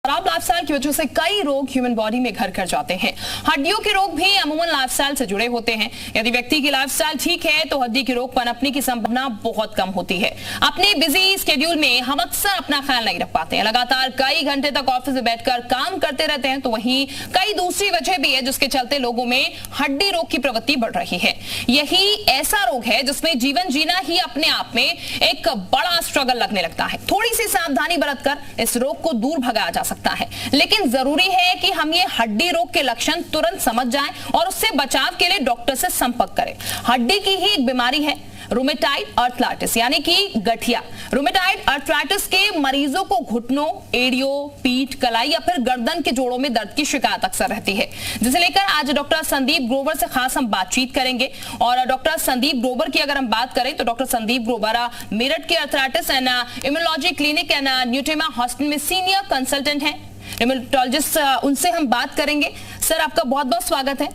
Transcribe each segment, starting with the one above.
खराब लाइफस्टाइल की वजह से कई रोग ह्यूमन बॉडी में घर कर जाते हैं। हड्डियों के रोग भी अमूमन लाइफस्टाइल से जुड़े होते हैं। यदि व्यक्ति की लाइफस्टाइल ठीक है तो हड्डी के रोग पनपने की संभावना बहुत कम होती है। अपने बिजी स्केड्यूल में हम अक्सर अपना ख्याल नहीं रख पाते हैं, लगातार कई घंटे तक ऑफिस में बैठकर काम करते रहते हैं। तो वहीं कई दूसरी वजह भी है जिसके चलते लोगों में हड्डी रोग की प्रवृत्ति बढ़ रही है। यही ऐसा रोग है जिसमें जीवन जीना ही अपने आप में एक बड़ा स्ट्रगल लगने लगता है। थोड़ी सी सावधानी बरतकर इस रोग को दूर भगाया जा सकता है, लेकिन जरूरी है कि हम ये हड्डी रोग के लक्षण तुरंत समझ जाएं और उससे बचाव के लिए डॉक्टर से संपर्क करें। हड्डी की ही एक बीमारी है रूमेटाइड आर्थराइटिस यानी कि गठिया। रूमेटाइड आर्थराइटिस के मरीजों को घुटनों, एड़ियों, पीठ, कलाई या फिर गर्दन के जोड़ों में दर्द की शिकायत अक्सर रहती है, जिसे लेकर आज डॉक्टर संदीप ग्रोवर से खास हम बातचीत करेंगे। और डॉक्टर संदीप ग्रोवर की अगर हम बात करें तो डॉक्टर संदीप ग्रोवर मेरठ के arthritis and immunology clinic and Nutrima hospital में सीनियर कंसल्टेंट है, रिमेटोलॉजिस्ट। उनसे हम बात करेंगे। सर, आपका बहुत बहुत स्वागत है।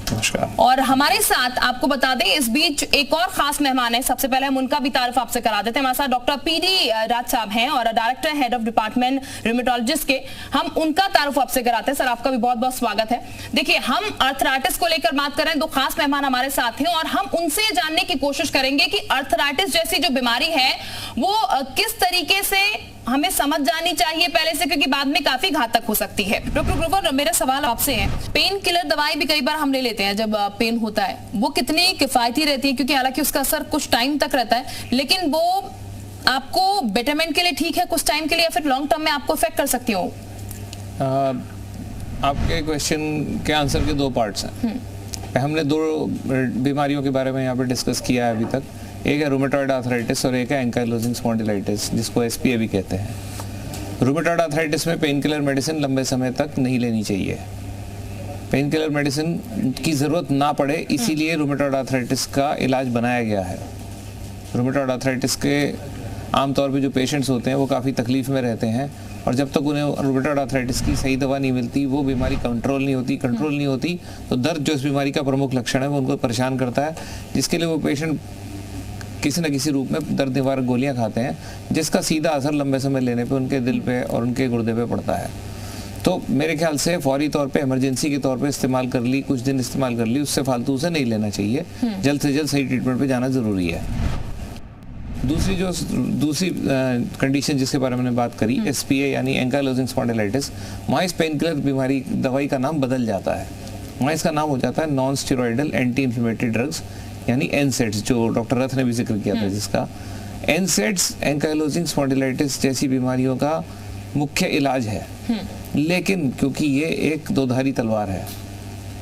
नमस्कार। और हमारे साथ आपको बता दें इस बीच एक और खास मेहमान है। सबसे पहले हम उनका भी तारुफ आपसे करा देते हैं। हमारे साथ डॉक्टर पीडी राज साहब हैं और डायरेक्टर हेड ऑफ डिपार्टमेंट रिमेटोलॉजिस्ट के। हम उनका तारुफ आपसे कराते हैं। सर, आपका भी बहुत बहुत स्वागत है। देखिए, हम आर्थराइटिस को लेकर बात कर रहे हैं, दो खास मेहमान हमारे साथ हैं और हम उनसे जानने की कोशिश करेंगे कि आर्थराइटिस जैसी जो बीमारी है वो किस तरीके से हमें समझ जानी चाहिए पहले से, क्योंकि बाद में काफी घातक हो सकती है। डॉक्टर ग्रोवर, मेरा सवाल आपसे है, पेन किलर दवाई भी कई बार हम ले लेते हैं जब पेन होता है, वो कितनी किफायती रहती है? क्योंकि हालांकि उसका असर कुछ टाइम तक रहता है, लेकिन वो आपको बेटरमेंट के लिए ठीक है कुछ टाइम के लिए, या फिर लॉन्ग टर्म में आपको इफेक्ट कर सकती हो? आपके क्वेश्चन के आंसर के दो पार्ट्स हैं। हमने दो बीमारियों के बारे में यहाँ पे डिस्कस किया है अभी तक। एक है रूमेटॉइड आर्थराइटिस और एक है एंकाइलोजिंग स्पॉन्डिलाइटिस, जिसको एसपीए भी कहते हैं। रूमेटॉइड आर्थराइटिस में पेन किलर मेडिसिन लंबे समय तक नहीं लेनी चाहिए। पेन किलर मेडिसिन की ज़रूरत ना पड़े, इसीलिए रूमेटॉइड आर्थराइटिस का इलाज बनाया गया है। रूमेटॉइड आर्थराइटिस के आमतौर पे जो पेशेंट्स होते हैं वो काफ़ी तकलीफ़ में रहते हैं और जब तक उन्हें रूमेटॉइड आर्थराइटिस की सही दवा नहीं मिलती, वो बीमारी कंट्रोल नहीं होती तो दर्द जो इस बीमारी का प्रमुख लक्षण है वो उनको परेशान करता है, जिसके लिए वो पेशेंट किसी न किसी रूप में दर्द निवारक गोलियां खाते हैं, जिसका सीधा असर लंबे समय लेने पे उनके दिल पे और उनके गुर्दे पे पड़ता है। तो मेरे ख्याल से फौरी तौर पे इमरजेंसी के तौर पे इस्तेमाल कर ली, कुछ दिन इस्तेमाल कर ली, उससे फालतू से नहीं लेना चाहिए। जल्द से जल्द सही ट्रीटमेंट पे जाना ज़रूरी है। दूसरी कंडीशन जिसके बारे में मैंने बात करी, एसपीए यानी एंकाइलोजिंग स्पॉन्डिलाइटिस, वहाँ इस पेन किलर बीमारी दवाई का नाम बदल जाता है। वहाँ इसका नाम हो जाता है non steroidal anti inflammatory drugs यानी एनसेड्स, जो डॉक्टर रथ ने भी जिक्र किया था, जिसका एनसेड्स एंकाइलोजिंग स्पॉन्डिलाइटिस जैसी बीमारियों का मुख्य इलाज है। लेकिन क्योंकि ये एक दोधारी तलवार है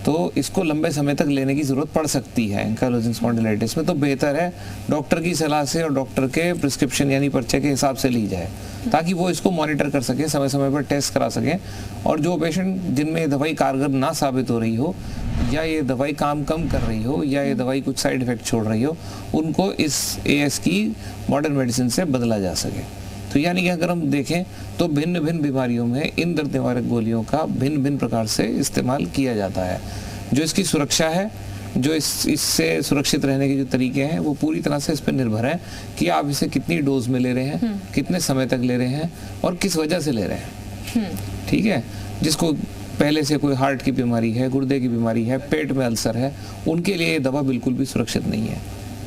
तो इसको लंबे समय तक लेने की ज़रूरत पड़ सकती है। एंकाइलोजिंग स्पॉन्डिलाइटिस में तो बेहतर है डॉक्टर की सलाह से और डॉक्टर के प्रिस्क्रिप्शन यानी पर्चे के हिसाब से ली जाए, ताकि वो इसको मॉनिटर कर सके, समय समय पर टेस्ट करा सकें। और जो पेशेंट जिनमें ये दवाई कारगर ना साबित हो रही हो, या ये दवाई काम कम कर रही हो, या ये दवाई कुछ साइड इफेक्ट छोड़ रही हो, उनको इस एएस की मॉडर्न मेडिसिन से बदला जा सके। तो यानी कि अगर हम देखें तो भिन्न भिन्न बीमारियों में इन दर्द निवारक गोलियों का भिन्न भिन्न प्रकार से इस्तेमाल किया जाता है। जो इसकी सुरक्षा है, जो इससे सुरक्षित रहने के जो तरीके हैं, वो पूरी तरह से इस पर निर्भर है कि आप इसे कितनी डोज में ले रहे हैं, कितने समय तक ले रहे हैं और किस वजह से ले रहे हैं। ठीक है, जिसको पहले से कोई हार्ट की बीमारी है, गुर्दे की बीमारी है, पेट में अल्सर है, उनके लिए ये दवा बिल्कुल भी सुरक्षित नहीं है।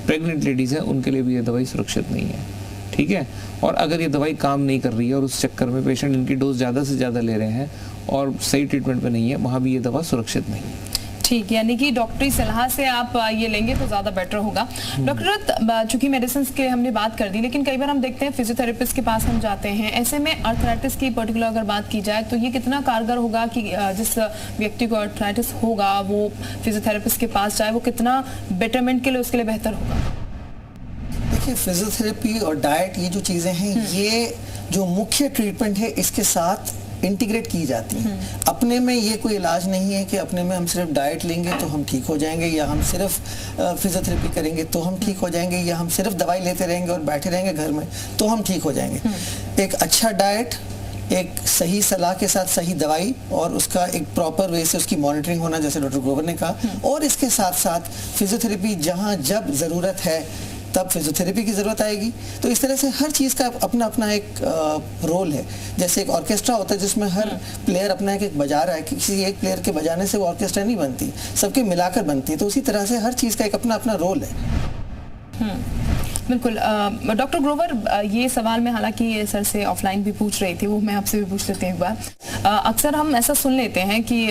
प्रेग्नेंट लेडीज़ हैं, उनके लिए भी ये दवाई सुरक्षित नहीं है। ठीक है, और अगर ये दवाई काम नहीं कर रही है और उस चक्कर में पेशेंट इनकी डोज ज़्यादा से ज़्यादा ले रहे हैं और सही ट्रीटमेंट पे नहीं है, वहाँ भी ये दवा सुरक्षित नहीं है। ठीक, यानी कि डॉक्टरी सलाह से आप ये लेंगे तो ज़्यादा बेटर होगा। डॉक्टर, चूंकि मेडिसिन के हमने बात कर दी, लेकिन कई बार हम देखते हैं फिजियोथेरेपिस्ट के पास हम जाते हैं। ऐसे में आर्थराइटिस की पर्टिकुलर अगर बात की जाए तो ये कितना कारगर होगा कि जिस व्यक्ति को आर्थराइटिस होगा वो फिजियोथेरेपिस्ट के पास जाए, वो कितना बेटरमेंट के लिए उसके लिए बेहतर होगा? देखिए, फिजियोथेरेपी और डाइट, ये जो चीज़ें हैं, ये जो मुख्य ट्रीटमेंट है इसके साथ इंटीग्रेट की जाती हैं। अपने में ये कोई इलाज नहीं है कि अपने में हम सिर्फ डाइट लेंगे तो हम ठीक हो जाएंगे, या हम सिर्फ फिजियोथेरेपी करेंगे तो हम ठीक हो जाएंगे, या हम सिर्फ दवाई लेते रहेंगे और बैठे रहेंगे घर में तो हम ठीक हो जाएंगे। एक अच्छा डाइट, एक सही सलाह के साथ सही दवाई और उसका एक प्रॉपर वे से उसकी मॉनिटरिंग होना, जैसे डॉक्टर ग्रोवर ने कहा, और इसके साथ साथ फिजियोथेरेपी जहाँ जब ज़रूरत है तब फिजियोथेरेपी की ज़रूरत आएगी। तो इस तरह से हर चीज़ का अपना अपना एक रोल है। जैसे एक ऑर्केस्ट्रा होता है जिसमें हर प्लेयर अपना एक बजा रहा है, किसी एक प्लेयर के बजाने से वो ऑर्केस्ट्रा नहीं बनती, सबके मिलाकर बनती है। तो उसी तरह से हर चीज़ का एक अपना अपना रोल है। बिल्कुल। डॉक्टर ग्रोवर, ये सवाल मैं हालांकि सर से ऑफलाइन भी पूछ रही थी, वो मैं आपसे भी पूछ लेती हूँ एक बार। अक्सर हम ऐसा सुन लेते हैं कि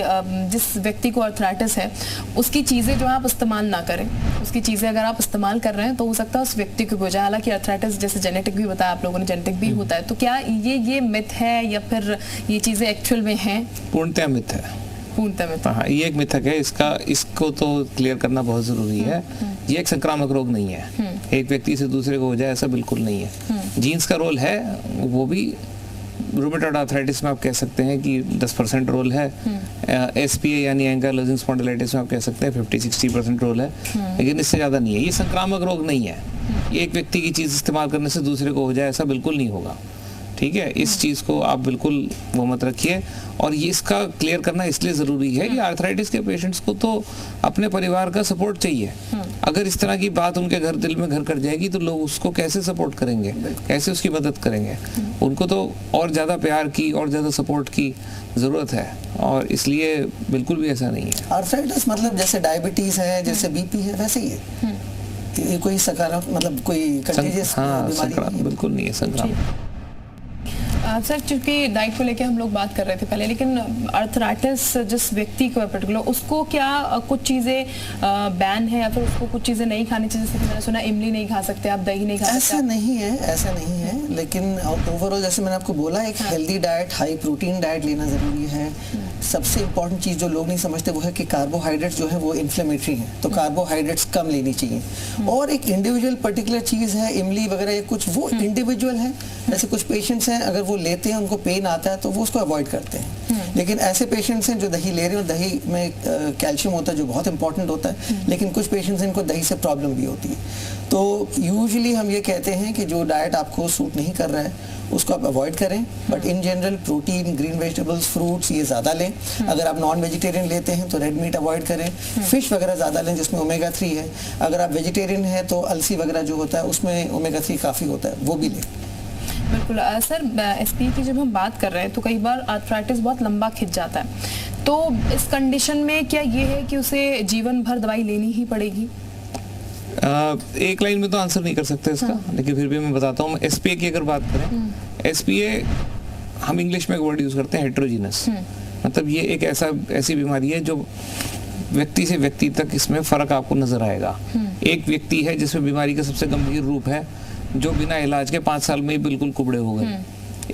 जिस व्यक्ति को अर्थराइटिस है उसकी चीज़ें जो आप इस्तेमाल ना करें, उसकी चीज़ें अगर आप इस्तेमाल कर रहे हैं तो हो सकता है उस व्यक्ति को हो जाए। हालांकि अर्थराइटिस जैसे जेनेटिक भी बताया आप लोगों ने, जेनेटिक भी होता है, तो क्या ये मिथ है या फिर ये चीज़ें एक्चुअल में हैं? पूर्णतः मिथ है। हाँ, ये एक मिथक है, इसको तो क्लियर करना बहुत जरूरी है। ये एक संक्रामक रोग नहीं है, एक व्यक्ति से दूसरे को हो जाए ऐसा बिल्कुल नहीं है। जीन्स का रोल है, वो भी रूमेटॉइड आर्थराइटिस में आप कह सकते हैं कि 10% रोल है। SPA यानी एंकाइलोजिंग स्पॉन्डिलाइटिस में आप कह सकते हैं 50-60% रोल है, लेकिन इससे ज़्यादा नहीं है। ये संक्रामक रोग नहीं है। ये एक व्यक्ति की चीज़ इस्तेमाल करने से दूसरे को हो जाए ऐसा बिल्कुल नहीं होगा। ठीक है, इस चीज़ को आप बिल्कुल वो मत रखिए। और ये इसका क्लियर करना इसलिए ज़रूरी है कि आर्थराइटिस के पेशेंट्स को तो अपने परिवार का सपोर्ट चाहिए। अगर इस तरह की बात उनके दिल में घर कर जाएगी तो लोग उसको कैसे सपोर्ट करेंगे, कैसे उसकी मदद करेंगे? उनको तो और ज़्यादा प्यार की और ज़्यादा सपोर्ट की ज़रूरत है, और इसलिए बिल्कुल भी ऐसा नहीं है। आर्थराइटिस मतलब जैसे डायबिटीज़ है, जैसे BP है, वैसे ही है। ये कोई सकारात्मक मतलब कोई कंटेजियस बीमारी बिल्कुल नहीं है, संक्रामक। सर, चूंकि डाइट को लेकर हम लोग बात कर रहे थे पहले, लेकिन अर्थराइटिस जिस व्यक्ति को पर्टिकुलर, उसको क्या कुछ चीज़ें बैन है या फिर उसको कुछ चीज़ें नहीं खानी चाहिए? जैसे कि मैंने सुना इमली नहीं खा सकते आप, दही नहीं खा सकते। ऐसा नहीं है, लेकिन ओवरऑल जैसे मैंने आपको बोला, एक healthy diet, high protein diet लेना ज़रूरी है। सबसे इम्पॉर्टेंट चीज़ जो लोग नहीं समझते वो है कि कार्बोहाइड्रेट्स जो है वो इन्फ्लेमेटरी हैं, तो कार्बोहाइड्रेट्स कम लेनी चाहिए। और एक इंडिविजुअल पर्टिकुलर चीज़ है, इमली वगैरह या कुछ, वो इंडिविजुअल है। जैसे कुछ पेशेंट्स हैं, अगर वो लेते हैं उनको पेन आता है तो वो उसको अवॉइड करते हैं। लेकिन ऐसे पेशेंट्स हैं जो दही ले रहे हैं, और दही में कैल्शियम होता है जो बहुत इंपॉर्टेंट होता है, लेकिन कुछ पेशेंट्स हैं इनको दही से प्रॉब्लम भी होती है। तो यूजुअली हम ये कहते हैं कि जो डाइट आपको सूट नहीं कर रहा है उसको आप अवॉइड करें, but in general protein, green vegetables, fruits ये ज़्यादा लें। अगर आप नॉन वेजिटेरियन लेते हैं तो रेड मीट अवॉइड करें। फिश वगैरह ज़्यादा लें जिसमें ओमेगा 3 है। अगर आप वेजिटेरियन हैं तो अलसी वगैरह जो होता है उसमें ओमेगा 3 काफ़ी होता है, वो भी लें। बिल्कुल। सर, SPA की जब हम बात कर रहे हैं तो कई बार आर्थराइटिस बहुत लंबा खिंच जाता है, तो इस कंडीशन में क्या ये है कि उसे जीवन भर दवाई लेनी ही पड़ेगी? एक लाइन में तो आंसर नहीं कर सकते इसका, लेकिन फिर भी मैं बताता हूँ। SPA की अगर बात करें, SPA हम इंग्लिश में एक वर्ड यूज करते हैं, हेट्रोजीनस। मतलब ये एक ऐसी बीमारी है जो व्यक्ति से व्यक्ति तक इसमें फर्क आपको नजर आएगा। एक व्यक्ति है जिसमें बीमारी का सबसे गंभीर रूप है, जो बिना इलाज के 5 साल में ही बिल्कुल कुबड़े हो गए।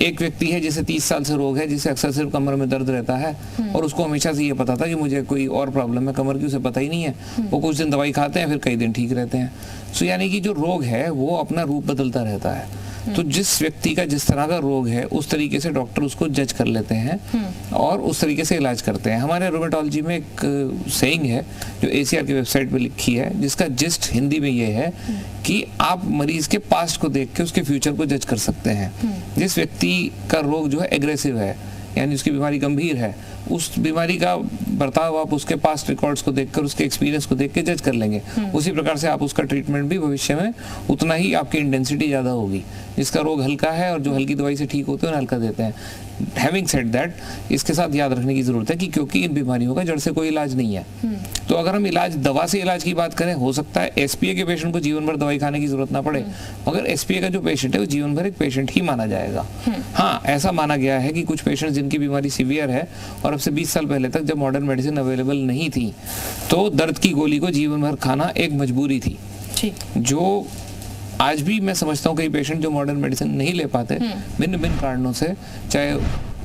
एक व्यक्ति है जिसे 30 साल से रोग है, जिसे अक्सर सिर्फ कमर में दर्द रहता है, और उसको हमेशा से ये पता था कि मुझे कोई और प्रॉब्लम है कमर की, उसे पता ही नहीं है। वो कुछ दिन दवाई खाते हैं, फिर कई दिन ठीक रहते हैं। सो यानी कि जो रोग है वो अपना रूप बदलता रहता है। तो जिस व्यक्ति का जिस तरह का रोग है उस तरीके से डॉक्टर उसको जज कर लेते हैं और उस तरीके से इलाज करते हैं। हमारे रूमेटोलॉजी में एक सेइंग है जो ACR की वेबसाइट पे लिखी है, जिसका जिस्ट हिंदी में ये है कि आप मरीज के पास्ट को देख के उसके फ्यूचर को जज कर सकते हैं। जिस व्यक्ति का रोग जो है एग्रेसिव है, यानी उसकी बीमारी गंभीर है, उस बीमारी का बर्ताव आप उसके पास्ट रिकॉर्ड्स को देखकर, उसके एक्सपीरियंस को देख के जज कर लेंगे। उसी प्रकार से आप उसका ट्रीटमेंट भी भविष्य में उतना ही आपकी इंटेंसिटी ज़्यादा होगी। जिसका रोग हल्का है और जो हल्की दवाई से ठीक होते हैं हल्का देते हैं। हैविंग सेड दैट, इसके साथ याद रखने की जरूरत है कि क्योंकि इन बीमारियों का जड़ से कोई इलाज नहीं है, तो अगर हम दवा से इलाज की बात करें, हो सकता है SPA के पेशेंट को जीवन भर दवाई खाने की जरूरत ना पड़े, मगर SPA का जो पेशेंट है वो जीवन भर एक पेशेंट ही माना जाएगा। हाँ, ऐसा माना गया है कि कुछ पेशेंट जिनकी बीमारी सीवियर है और अब से 20 साल पहले तक जब मॉडर्न मेडिसिन अवेलेबल नहीं थी, तो दर्द की गोली को जीवन भर खाना एक मजबूरी थी। जो आज भी मैं समझता हूँ कई पेशेंट जो मॉडर्न मेडिसिन नहीं ले पाते भिन्न भिन्न कारणों से, चाहे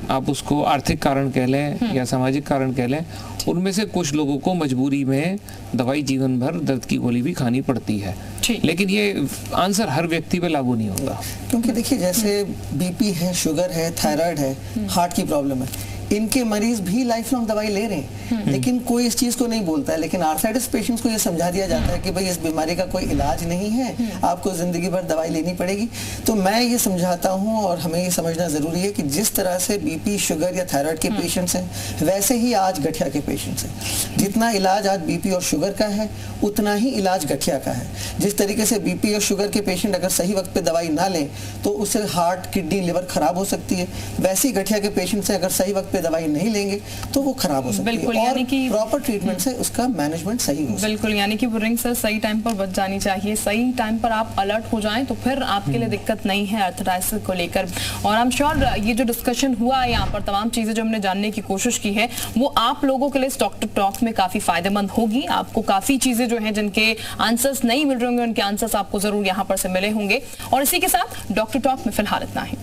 आप उसको आर्थिक कारण कह लें या सामाजिक कारण कह लें, उनमें से कुछ लोगों को मजबूरी में दवाई जीवन भर दर्द की गोली भी खानी पड़ती है। लेकिन ये आंसर हर व्यक्ति पे लागू नहीं होता, क्योंकि देखिए जैसे BP है, शुगर है, थायराइड है, हार्ट की प्रॉब्लम है, इनके मरीज भी लाइफ लॉन्ग दवाई ले रहे हैं, लेकिन कोई इस चीज को नहीं बोलता है। लेकिन आर्थराइटिस पेशेंट्स को ये समझा दिया जाता है कि भाई इस बीमारी का कोई इलाज नहीं है, आपको जिंदगी भर दवाई लेनी पड़ेगी। तो मैं ये समझाता हूँ और हमें ये समझना जरूरी है कि जिस तरह से बीपी, शुगर या थायराइड के पेशेंट्स हैं, वैसे ही आज गठिया के पेशेंट्स हैं। जितना इलाज आज बीपी और शुगर का है, उतना ही इलाज गठिया का है। जिस तरीके से बीपी और शुगर के पेशेंट अगर सही वक्त पे दवाई ना लें तो उससे हार्ट, किडनी, लिवर खराब हो सकती है। वैसे ही गठिया के पेशेंट से अगर सही वक्त पे दवाई नहीं लेंगे तो वो खराब हो सकती है, और प्रॉपर ट्रीटमेंट से उसका मैनेजमेंट सही हो। बिल्कुल, यानी कि वो रिंग से सही टाइम पर बच जानी चाहिए। सही टाइम पर आप अलर्ट हो जाएं तो फिर आपके लिए दिक्कत नहीं है आर्थराइटिस को लेकर। और आई एम श्योर ये जो डिस्कशन हुआ है यहाँ पर, तमाम चीजें जो हमने जानने की कोशिश की है, वो आप लोगों के लिए डॉक्टर टॉक में काफी फायदेमंद होगी। आपको काफी चीजें जो है जिनके आंसर्स नहीं मिल रहे होंगे, उनके आंसर्स आपको जरूर यहाँ पर से मिले होंगे। और इसी के साथ डॉक्टर टॉक में फिलहाल इतना ही।